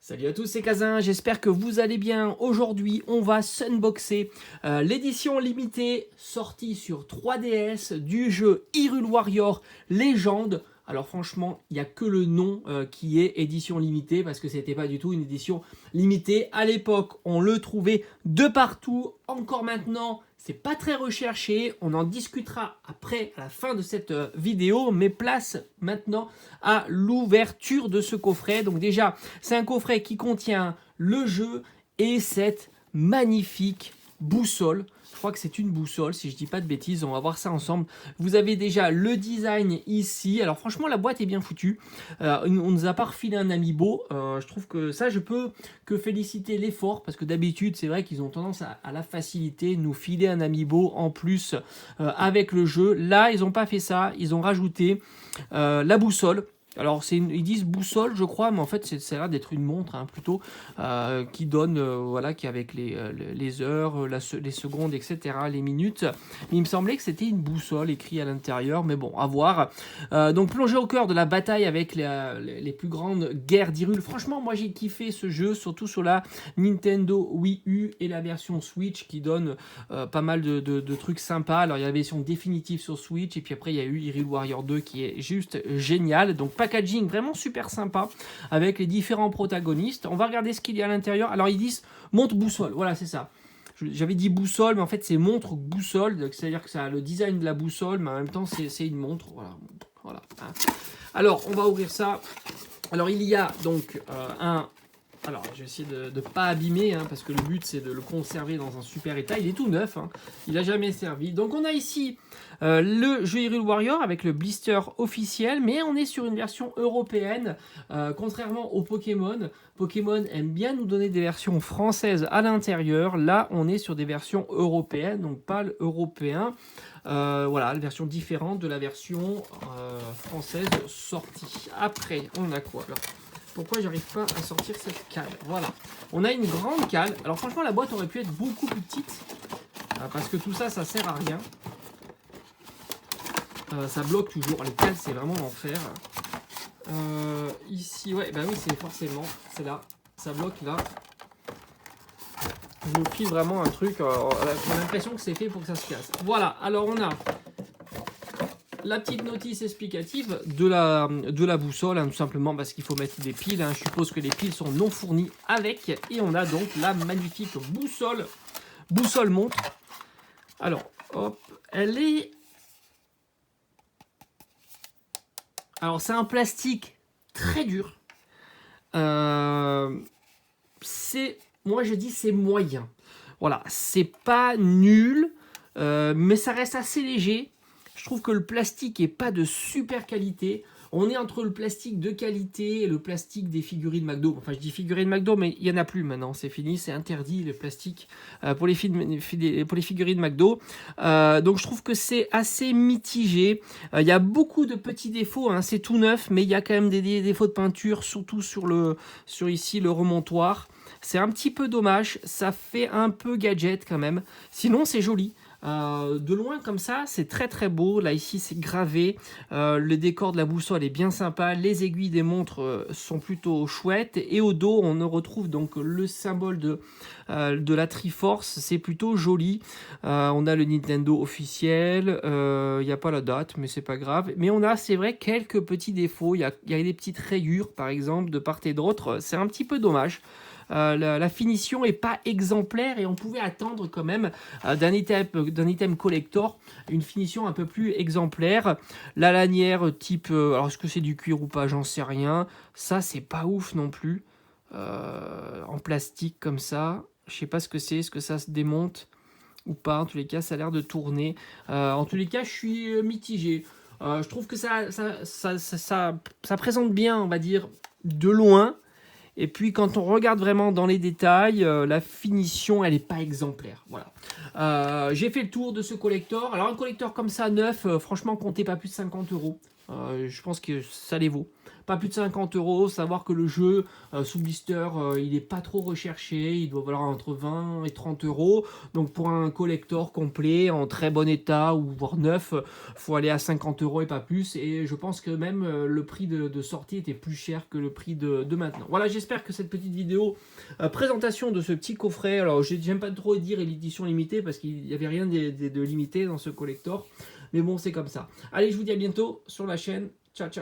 Salut à tous, c'est Kazin, j'espère que vous allez bien. Aujourd'hui, on va sunboxer l'édition limitée sortie sur 3DS du jeu Hyrule Warrior Legend. Alors franchement, il n'y a que le nom qui est édition limitée parce que c'était pas du tout une édition limitée. À l'époque, on le trouvait de partout. Encore maintenant, c'est pas très recherché. On en discutera après, à la fin de cette vidéo. Mais place maintenant à l'ouverture de ce coffret. Donc déjà, c'est un coffret qui contient le jeu et cette magnifique boussole. Je crois que c'est une boussole, si je dis pas de bêtises, on va voir ça ensemble. Vous avez déjà le design ici. Alors franchement, la boîte est bien foutue. On nous a pas refilé un amiibo. Je trouve que ça, je peux que féliciter l'effort, parce que d'habitude, c'est vrai qu'ils ont tendance à la facilité, nous filer un amiibo en plus avec le jeu. Là, ils n'ont pas fait ça. Ils ont rajouté la boussole. Alors, ils disent boussole, je crois, mais en fait, ça a l'air d'être une montre, hein, plutôt, qui donne, voilà, qui avec les heures, les secondes, etc., les minutes. Mais il me semblait que c'était une boussole écrite à l'intérieur, mais bon, à voir. Donc, plongé au cœur de la bataille avec les plus grandes guerres d'Hyrule. Franchement, moi, j'ai kiffé ce jeu, surtout sur la Nintendo Wii U et la version Switch, qui donne pas mal de trucs sympas. Alors, il y a la version définitive sur Switch, et puis après, il y a eu Hyrule Warrior 2, qui est juste génial. Donc, packaging vraiment super sympa avec les différents protagonistes. On va regarder ce qu'il y a à l'intérieur. Alors ils disent montre boussole, voilà c'est ça. J'avais dit boussole, mais en fait c'est montre boussole, c'est-à-dire que ça a le design de la boussole, mais en même temps c'est une montre. Voilà. Alors on va ouvrir ça. Alors il y a donc un... Alors, je vais essayer de ne pas abîmer, hein, parce que le but, c'est de le conserver dans un super état. Il est tout neuf, hein, il n'a jamais servi. Donc, on a ici le jeu Hyrule Warrior avec le blister officiel, mais on est sur une version européenne, contrairement au Pokémon. Pokémon aime bien nous donner des versions françaises à l'intérieur. Là, on est sur des versions européennes, donc pas l'européen. Voilà, la version différente de la version française sortie. Après, on a quoi alors ? Pourquoi j'arrive pas à sortir cette cale? Voilà, on a une grande cale. Alors franchement, la boîte aurait pu être beaucoup plus petite, parce que tout ça, ça sert à rien. Ça bloque toujours. Les cales, c'est vraiment l'enfer. Ici, ouais, bah oui, c'est forcément, c'est là. Ça bloque là. Je me file vraiment un truc. J'ai l'impression que c'est fait pour que ça se casse. Voilà, alors on a la petite notice explicative de la boussole, hein, tout simplement parce qu'il faut mettre des piles. Hein. Je suppose que les piles sont non fournies avec. Et on a donc la magnifique boussole montre. Alors, hop, elle est... Alors, c'est un plastique très dur. Moi, je dis c'est moyen. Voilà, c'est pas nul, mais ça reste assez léger. Je trouve que le plastique est pas de super qualité. On est entre le plastique de qualité et le plastique des figurines McDo. Enfin, je dis figurines McDo, mais il n'y en a plus maintenant. C'est fini, c'est interdit le plastique pour les figurines McDo. Donc, je trouve que c'est assez mitigé. Il y a beaucoup de petits défauts. Hein, c'est tout neuf, mais il y a quand même des défauts de peinture, surtout sur ici le remontoir. C'est un petit peu dommage. Ça fait un peu gadget quand même. Sinon, c'est joli. De loin comme ça, c'est très très beau. Là ici c'est gravé, le décor de la boussole est bien sympa, les aiguilles des montres sont plutôt chouettes et au dos on retrouve donc le symbole de la Triforce, c'est plutôt joli. On a le Nintendo officiel, il n'y a pas la date mais c'est pas grave, mais on a c'est vrai quelques petits défauts, il y a des petites rayures par exemple de part et d'autre, c'est un petit peu dommage. La finition est pas exemplaire et on pouvait attendre quand même d'un item collector une finition un peu plus exemplaire. La lanière type, alors est-ce que c'est du cuir ou pas, j'en sais rien. Ça c'est pas ouf non plus. En plastique comme ça, je sais pas ce que c'est, est-ce que ça se démonte ou pas. En tous les cas, ça a l'air de tourner. En tous les cas, je suis mitigé. Je trouve que ça présente bien, on va dire, de loin. Et puis quand on regarde vraiment dans les détails, la finition, elle n'est pas exemplaire. Voilà. J'ai fait le tour de ce collector. Alors un collector comme ça, neuf, franchement, comptez pas plus de 50 €. Je pense que ça les vaut. pas plus de 50 euros. Savoir que le jeu sous blister, il est pas trop recherché, il doit valoir entre 20 et 30 euros. Donc pour un collector complet, en très bon état, ou voire neuf, faut aller à 50 euros et pas plus. Et je pense que même le prix de sortie était plus cher que le prix de maintenant. Voilà, j'espère que cette petite vidéo présentation de ce petit coffret, alors j'aime pas trop dire l'édition limitée parce qu'il n'y avait rien de limité dans ce collector, mais bon, c'est comme ça. Allez, je vous dis à bientôt sur la chaîne. Ciao, ciao.